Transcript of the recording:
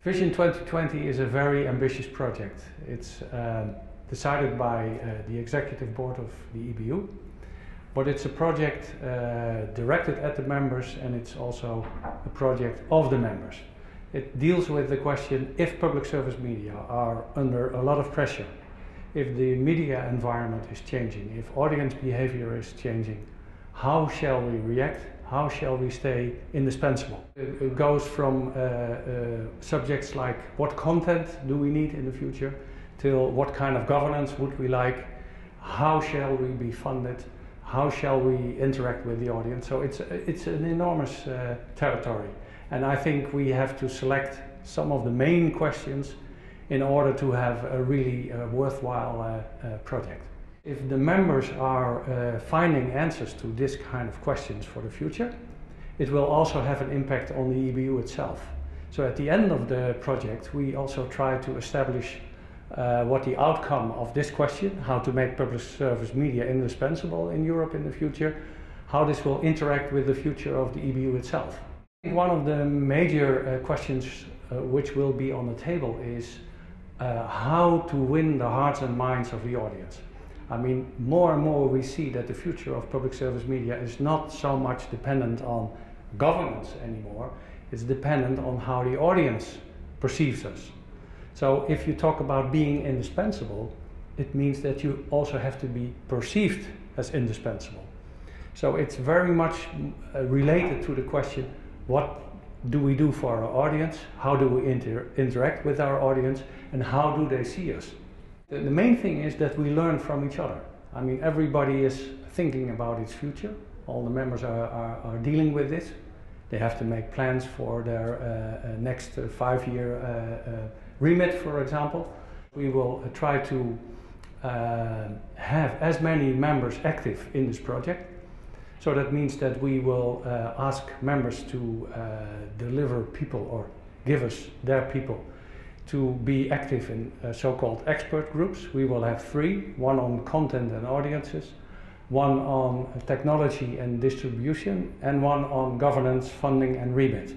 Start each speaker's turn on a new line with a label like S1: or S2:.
S1: Vision 2020 is a very ambitious project. It's decided by the executive board of the EBU, but it's a project directed at the members, and it's also a project of the members. It deals with the question, if public service media are under a lot of pressure, if the media environment is changing, if audience behavior is changing, how shall we react? How shall we stay indispensable? It goes from subjects like what content do we need in the future, till what kind of governance would we like, how shall we be funded, how shall we interact with the audience. So it's an enormous territory, and I think we have to select some of the main questions in order to have a really worthwhile project. If the members are finding answers to this kind of questions for the future, it will also have an impact on the EBU itself. So at the end of the project, we also try to establish what the outcome of this question, how to make public service media indispensable in Europe in the future, how this will interact with the future of the EBU itself. One of the major questions which will be on the table is how to win the hearts and minds of the audience. I mean, more and more we see that the future of public service media is not so much dependent on governance anymore, it's dependent on how the audience perceives us. So if you talk about being indispensable, it means that you also have to be perceived as indispensable. So it's very much related to the question, what do we do for our audience, how do we interact with our audience, and how do they see us? The main thing is that we learn from each other. I mean, everybody is thinking about its future. All the members are dealing with this. They have to make plans for their next 5-year remit, for example. We will try to have as many members active in this project. So that means that we will ask members to deliver people or give us their people to be active in so-called expert groups. We will have 3, one on content and audiences, one on technology and distribution, and one on governance, funding and remit.